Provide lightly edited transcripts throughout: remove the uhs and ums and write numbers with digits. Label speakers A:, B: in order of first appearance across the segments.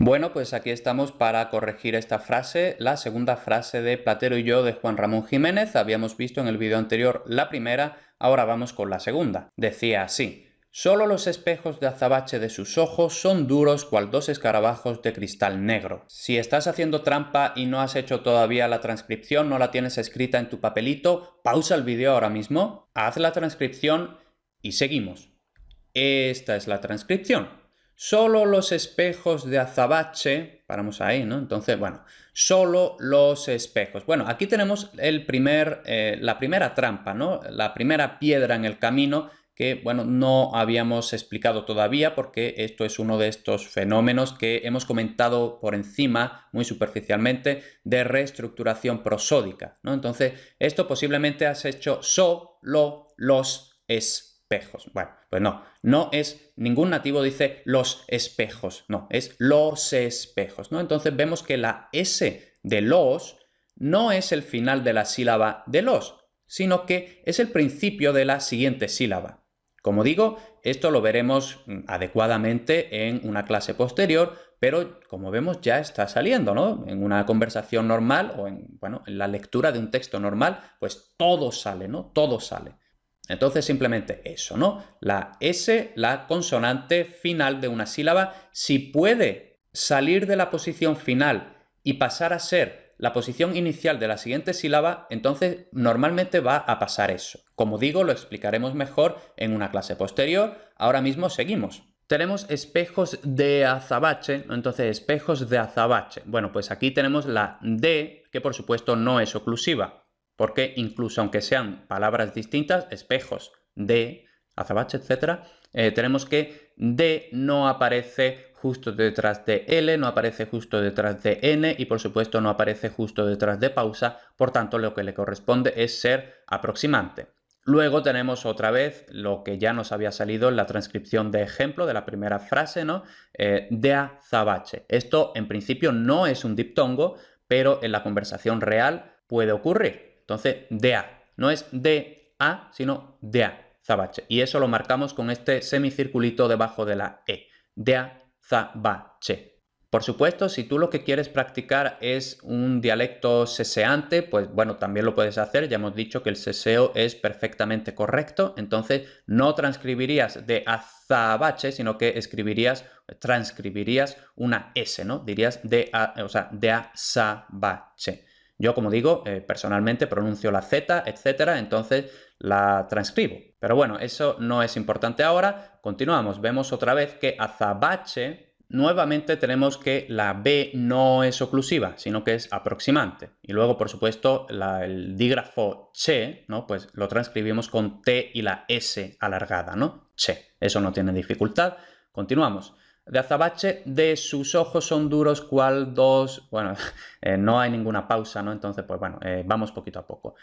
A: Bueno, pues aquí estamos para corregir esta frase, la segunda frase de Platero y yo de Juan Ramón Jiménez. Habíamos visto en el vídeo anterior la primera, ahora vamos con la segunda. Decía así: solo los espejos de azabache de sus ojos son duros cual dos escarabajos de cristal negro. Si estás haciendo trampa y no has hecho todavía la transcripción, no la tienes escrita en tu papelito, pausa el vídeo ahora mismo, haz la transcripción y seguimos. Esta es la transcripción. Solo los espejos de azabache, paramos ahí, ¿no? Entonces, bueno, solo los espejos. Bueno, aquí tenemos la primera trampa, ¿no? La primera piedra en el camino que, bueno, no habíamos explicado todavía porque esto es uno de estos fenómenos que hemos comentado por encima, muy superficialmente, de reestructuración prosódica, ¿no? Entonces, esto posiblemente has hecho solo los espejos. Bueno, pues no es, ningún nativo dice los espejos, no, es los espejos, ¿no? Entonces vemos que la S de los no es el final de la sílaba de los, sino que es el principio de la siguiente sílaba. Como digo, esto lo veremos adecuadamente en una clase posterior, pero como vemos ya está saliendo, ¿no? En una conversación normal o en la lectura de un texto normal, pues todo sale, ¿no? Todo sale. Entonces simplemente eso, ¿no? La S, la consonante final de una sílaba, si puede salir de la posición final y pasar a ser la posición inicial de la siguiente sílaba, entonces normalmente va a pasar eso. Como digo, lo explicaremos mejor en una clase posterior. Ahora mismo seguimos. Tenemos espejos de azabache, ¿no? Entonces espejos de azabache. Bueno, pues aquí tenemos la D, que por supuesto no es oclusiva, porque incluso aunque sean palabras distintas, espejos de azabache, etc., tenemos que D no aparece justo detrás de L, no aparece justo detrás de N y por supuesto no aparece justo detrás de pausa, por tanto lo que le corresponde es ser aproximante. Luego tenemos otra vez lo que ya nos había salido en la transcripción de ejemplo de la primera frase, ¿no? De azabache. Esto en principio no es un diptongo, pero en la conversación real puede ocurrir. Entonces, DA. No es DA, sino DA, azabache. Y eso lo marcamos con este semicirculito debajo de la E. DA, azabache. Por supuesto, si tú lo que quieres practicar es un dialecto seseante, pues bueno, también lo puedes hacer. Ya hemos dicho que el seseo es perfectamente correcto. Entonces, no transcribirías de azabache, sino que transcribirías una S, ¿no? Dirías de azabache. Yo, como digo, personalmente pronuncio la Z, etcétera, entonces la transcribo. Pero bueno, eso no es importante ahora. Continuamos. Vemos otra vez que azabache, nuevamente tenemos que la B no es oclusiva, sino que es aproximante. Y luego, por supuesto, el dígrafo che, ¿no? Pues lo transcribimos con T y la S alargada, ¿no? Che. Eso no tiene dificultad. Continuamos. De azabache, de sus ojos son duros cual dos... Bueno, no hay ninguna pausa, ¿no? Entonces, pues bueno, vamos poquito a poco.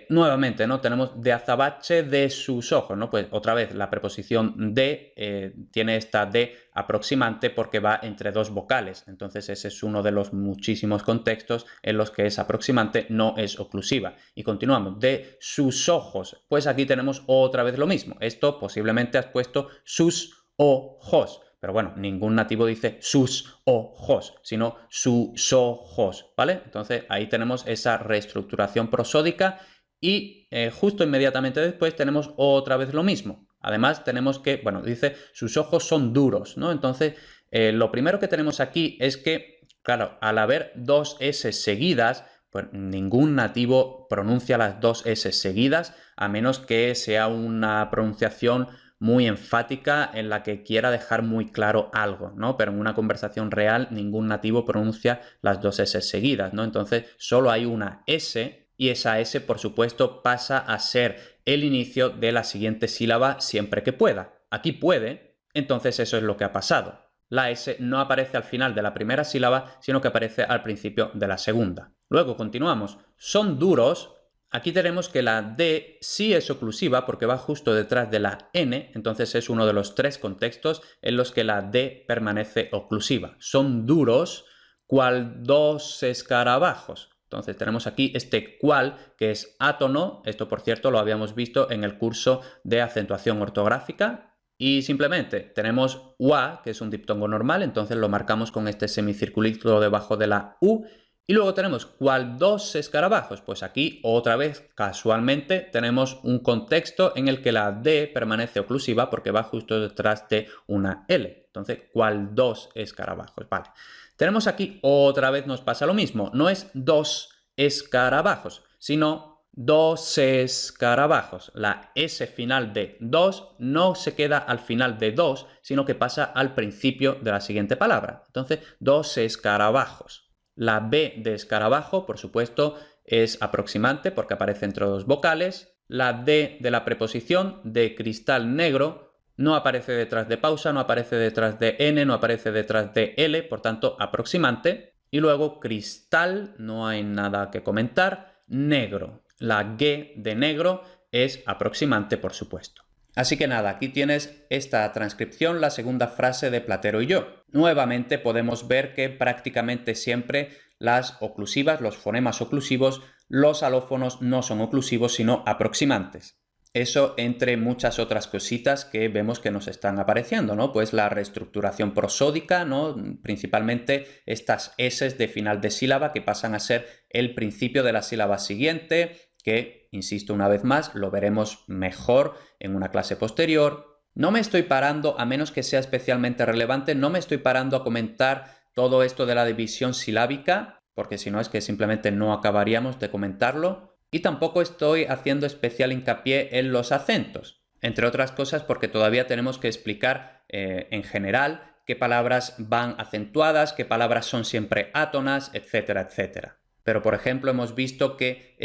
A: Nuevamente, ¿no? Tenemos de azabache de sus ojos, ¿no? Pues otra vez la preposición de tiene esta de aproximante porque va entre dos vocales. Entonces ese es uno de los muchísimos contextos en los que es aproximante, no es oclusiva. Y continuamos. De sus ojos. Pues aquí tenemos otra vez lo mismo. Esto posiblemente has puesto sus ojos. Pero bueno, ningún nativo dice sus ojos, sino sus ojos, ¿vale? Entonces ahí tenemos esa reestructuración prosódica y justo inmediatamente después tenemos otra vez lo mismo. Además tenemos que, bueno, dice sus ojos son duros, ¿no? Entonces lo primero que tenemos aquí es que, claro, al haber dos S seguidas, pues ningún nativo pronuncia las dos S seguidas, a menos que sea una pronunciación muy enfática en la que quiera dejar muy claro algo, ¿no? Pero en una conversación real ningún nativo pronuncia las dos S seguidas, ¿no? Entonces solo hay una S y esa S, por supuesto, pasa a ser el inicio de la siguiente sílaba siempre que pueda. Aquí puede, entonces eso es lo que ha pasado. La S no aparece al final de la primera sílaba, sino que aparece al principio de la segunda. Luego continuamos. Son duros. Aquí tenemos que la D sí es oclusiva porque va justo detrás de la N, entonces es uno de los tres contextos en los que la D permanece oclusiva. Son duros cual dos escarabajos. Entonces tenemos aquí este cual, que es átono. Esto, por cierto, lo habíamos visto en el curso de acentuación ortográfica. Y simplemente tenemos UA, que es un diptongo normal, entonces lo marcamos con este semicirculito debajo de la U. Y luego tenemos ¿cuál dos escarabajos? Pues aquí otra vez casualmente tenemos un contexto en el que la D permanece oclusiva porque va justo detrás de una L. Entonces, ¿cuál dos escarabajos? Vale. Tenemos aquí otra vez nos pasa lo mismo. No es dos escarabajos, sino dos escarabajos. La S final de dos no se queda al final de dos, sino que pasa al principio de la siguiente palabra. Entonces, dos escarabajos. La B de escarabajo, por supuesto, es aproximante porque aparece entre dos vocales. La D de la preposición de cristal negro no aparece detrás de pausa, no aparece detrás de N, no aparece detrás de L, por tanto, aproximante. Y luego cristal, no hay nada que comentar. Negro. La G de negro es aproximante, por supuesto. Así que nada, aquí tienes esta transcripción, la segunda frase de Platero y yo. Nuevamente podemos ver que prácticamente siempre las oclusivas, los fonemas oclusivos, los alófonos no son oclusivos sino aproximantes. Eso entre muchas otras cositas que vemos que nos están apareciendo, ¿no? Pues la reestructuración prosódica, ¿no? Principalmente estas S de final de sílaba que pasan a ser el principio de la sílaba siguiente, que, insisto una vez más, lo veremos mejor en una clase posterior. No me estoy parando, a menos que sea especialmente relevante, no me estoy parando a comentar todo esto de la división silábica, porque si no es que simplemente no acabaríamos de comentarlo. Y tampoco estoy haciendo especial hincapié en los acentos, entre otras cosas porque todavía tenemos que explicar en general qué palabras van acentuadas, qué palabras son siempre átonas, etcétera, etcétera. Pero, por ejemplo, hemos visto que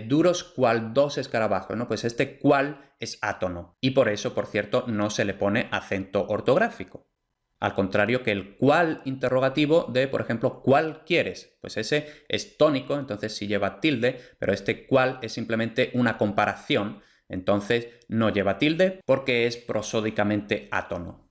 A: duros cual dos escarabajos, ¿no? Pues este cual es átono. Y por eso, por cierto, no se le pone acento ortográfico. Al contrario que el cual interrogativo de, por ejemplo, ¿cuál quieres? Pues ese es tónico, entonces sí lleva tilde, pero este cual es simplemente una comparación, entonces no lleva tilde porque es prosódicamente átono.